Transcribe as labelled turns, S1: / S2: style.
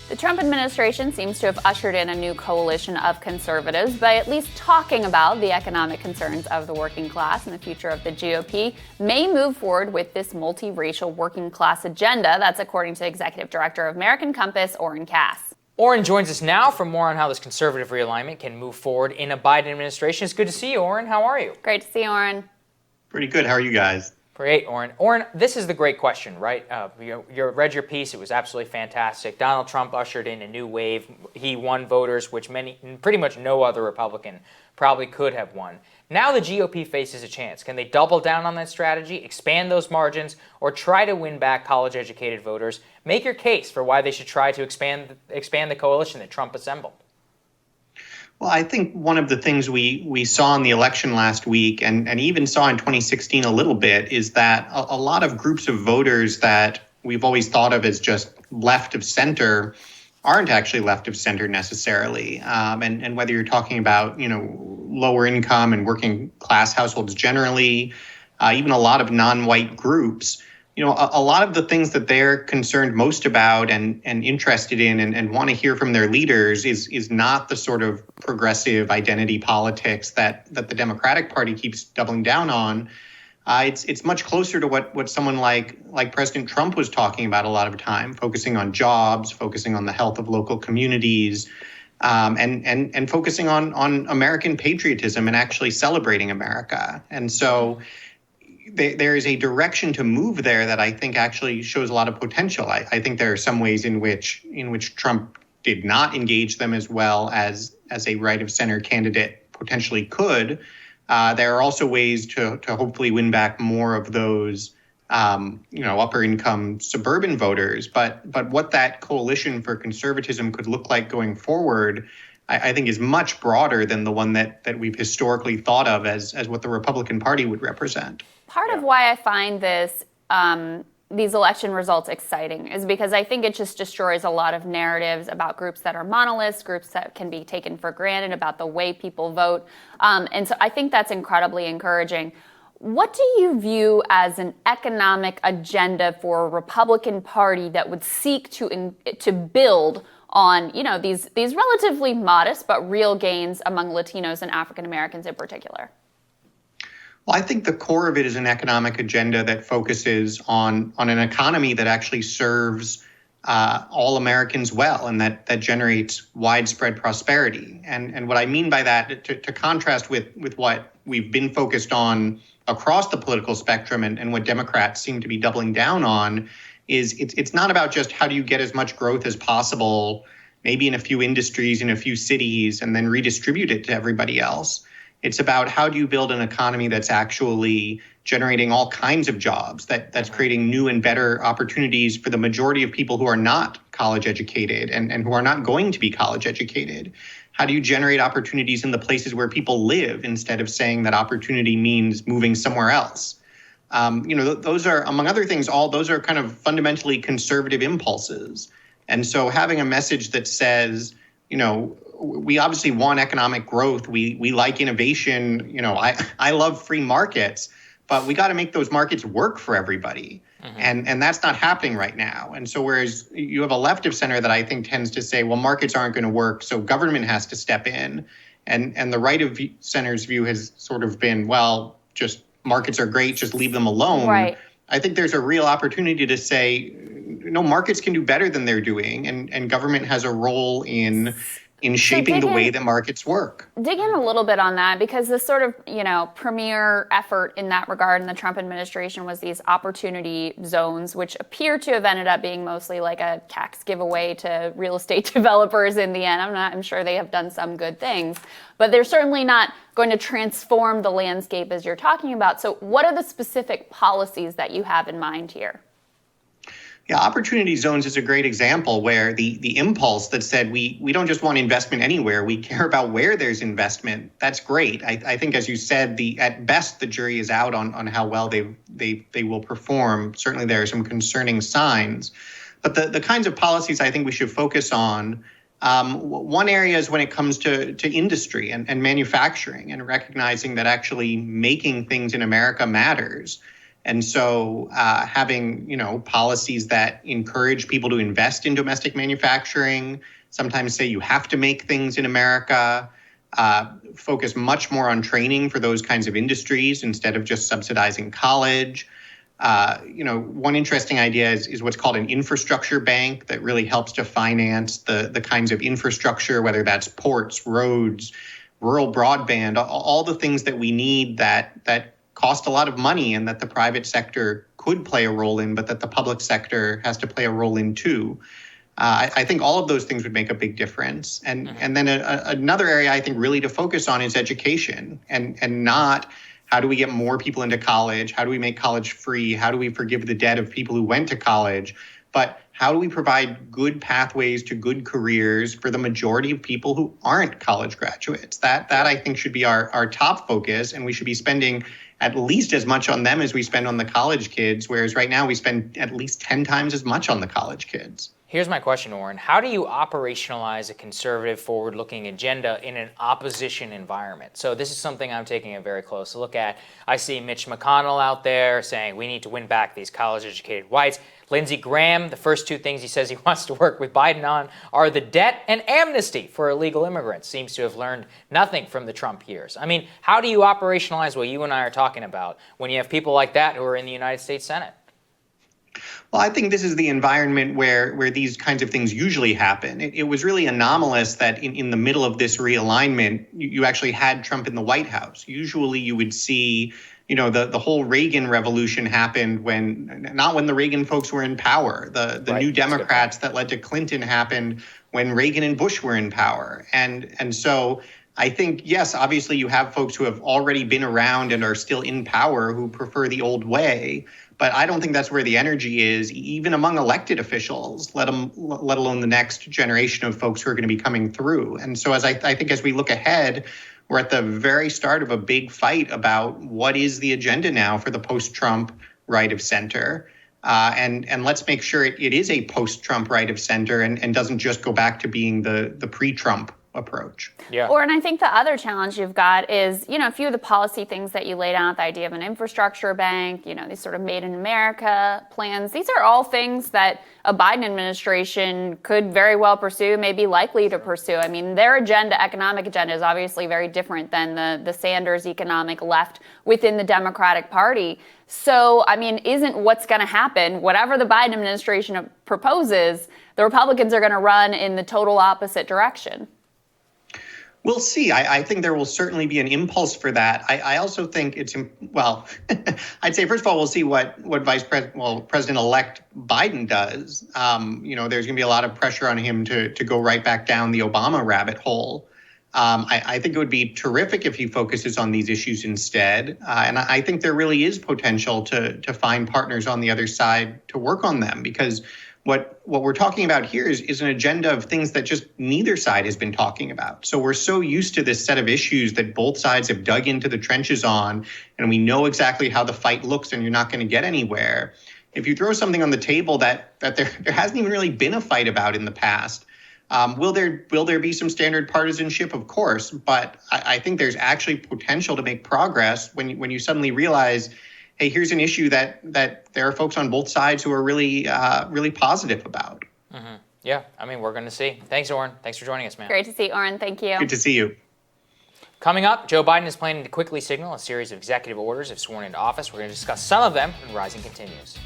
S1: The Trump administration seems to have ushered in a new coalition of conservatives by at least talking about the economic concerns of the working class, and the future of the GOP may move forward with this multiracial working class agenda. That's according to Executive Director of American Compass, Oren Cass.
S2: Oren joins us now for more on how this conservative realignment can move forward in a Biden administration. It's good to see you, Oren. How are you?
S1: Great to see you, Oren.
S3: Pretty good. How are you guys?
S2: Great, Oren. Oren, this is the great question, right? You read your piece. It was absolutely fantastic. Donald Trump ushered in a new wave. He won voters, which pretty much no other Republican probably could have won. Now the GOP faces a chance. Can they double down on that strategy, expand those margins, or try to win back college-educated voters? Make your case for why they should try to expand the coalition that Trump assembled.
S3: Well, I think one of the things we saw in the election last week and even saw in 2016 a little bit is that a lot of groups of voters that we've always thought of as just left of center aren't actually left of center necessarily. And whether you're talking about, lower income and working class households generally, even a lot of non-white groups, a lot of the things that they're concerned most about and interested in and want to hear from their leaders is not the sort of progressive identity politics that the Democratic Party keeps doubling down on. It's much closer to what someone like President Trump was talking about a lot of time, focusing on jobs, focusing on the health of local communities, and focusing on American patriotism and actually celebrating America. And so there is a direction to move there that I think actually shows a lot of potential. I think there are some ways in which Trump did not engage them as well as a right of center candidate potentially could. There are also ways to hopefully win back more of those upper income suburban voters. But what that coalition for conservatism could look like going forward, I think is much broader than the one that we've historically thought of as what the Republican Party would represent.
S1: Part of why I find these election results exciting is because I think it just destroys a lot of narratives about groups that are monoliths, groups that can be taken for granted about the way people vote. And so I think that's incredibly encouraging. What do you view as an economic agenda for a Republican Party that would seek to build on, these relatively modest but real gains among Latinos and African Americans in particular?
S3: Well, I think the core of it is an economic agenda that focuses on an economy that actually serves all Americans well and that generates widespread prosperity. And what I mean by that, to contrast with what we've been focused on across the political spectrum and what Democrats seem to be doubling down on, is it's not about just how do you get as much growth as possible, maybe in a few industries, in a few cities, and then redistribute it to everybody else. It's about how do you build an economy that's actually generating all kinds of jobs, that's creating new and better opportunities for the majority of people who are not college educated and who are not going to be college educated. How do you generate opportunities in the places where people live instead of saying that opportunity means moving somewhere else? Those are, among other things, those are kind of fundamentally conservative impulses. And so having a message that says, we obviously want economic growth. We like innovation. I love free markets, but we got to make those markets work for everybody. Mm-hmm. And that's not happening right now. And so whereas you have a left of center that I think tends to say, well, markets aren't going to work, so government has to step in. And the right of center's view has sort of been, well, just markets are great, just leave them alone.
S1: Right.
S3: I think there's a real opportunity to say, no, markets can do better than they're doing. And government has a role in shaping the way that markets work.
S1: Dig in a little bit on that, because the sort of, premier effort in that regard in the Trump administration was these opportunity zones, which appear to have ended up being mostly like a tax giveaway to real estate developers in the end. I'm sure they have done some good things, but they're certainly not going to transform the landscape as you're talking about. So what are the specific policies that you have in mind here?
S3: Yeah, opportunity zones is a great example where the impulse that said we don't just want investment anywhere, we care about where there's investment. That's great. I think, as you said, at best the jury is out on how well they will perform. Certainly there are some concerning signs. But the kinds of policies I think we should focus on, one area is when it comes to industry and manufacturing and recognizing that actually making things in America matters. And so having, policies that encourage people to invest in domestic manufacturing, sometimes say you have to make things in America, focus much more on training for those kinds of industries instead of just subsidizing college. One interesting idea is what's called an infrastructure bank that really helps to finance the kinds of infrastructure, whether that's ports, roads, rural broadband, all the things that we need that cost a lot of money and that the private sector could play a role in, but that the public sector has to play a role in too. I think all of those things would make a big difference. And then another area I think really to focus on is education and not how do we get more people into college? How do we make college free? How do we forgive the debt of people who went to college? But how do we provide good pathways to good careers for the majority of people who aren't college graduates? That I think should be our top focus, and we should be spending at least as much on them as we spend on the college kids, whereas right now we spend at least 10 times as much on the college kids.
S2: Here's my question, Oren. How do you operationalize a conservative, forward-looking agenda in an opposition environment? So this is something I'm taking a very close look at. I see Mitch McConnell out there saying we need to win back these college-educated whites. Lindsey Graham, the first two things he says he wants to work with Biden on are the debt and amnesty for illegal immigrants. Seems to have learned nothing from the Trump years. I mean, how do you operationalize what you and I are talking about when you have people like that who are in the United States Senate?
S3: Well, I think this is the environment where these kinds of things usually happen. It was really anomalous that in the middle of this realignment, you actually had Trump in the White House. Usually you would see, the whole Reagan revolution happened not when the Reagan folks were in power. The
S2: Right.
S3: New Democrats that led to Clinton happened when Reagan and Bush were in power. And so I think, yes, obviously you have folks who have already been around and are still in power who prefer the old way. But I don't think that's where the energy is, even among elected officials, let alone the next generation of folks who are going to be coming through. And so I think as we look ahead, we're at the very start of a big fight about what is the agenda now for the post-Trump right of center. And let's make sure it is a post-Trump right of center and doesn't just go back to being the pre-Trump approach.
S2: Yeah.
S1: Or, and I think the other challenge you've got is, a few of the policy things that you laid out, the idea of an infrastructure bank, these sort of made in America plans. These are all things that a Biden administration could very well pursue, may be likely to pursue. I mean, their economic agenda is obviously very different than the Sanders economic left within the Democratic Party. So, I mean, isn't what's going to happen, whatever the Biden administration proposes, the Republicans are going to run in the total opposite direction?
S3: We'll see. I think there will certainly be an impulse for that. I also think I'd say, first of all, we'll see what President-elect Biden does. There's going to be a lot of pressure on him to go right back down the Obama rabbit hole. I think it would be terrific if he focuses on these issues instead. And I think there really is potential to find partners on the other side to work on them, because what we're talking about here is an agenda of things that just neither side has been talking about. So we're so used to this set of issues that both sides have dug into the trenches on, and we know exactly how the fight looks, and you're not going to get anywhere. If you throw something on the table that there hasn't even really been a fight about in the past, will there be some standard partisanship? Of course, but I think there's actually potential to make progress when you suddenly realize, hey, here's an issue that there are folks on both sides who are really positive about.
S2: Mm-hmm. Yeah, I mean, we're going to see. Thanks, Oren. Thanks for joining us, man.
S1: Great to see you, Oren. Thank you.
S3: Good to see you.
S2: Coming up, Joe Biden is planning to quickly signal a series of executive orders if sworn into office. We're going to discuss some of them when Rising continues.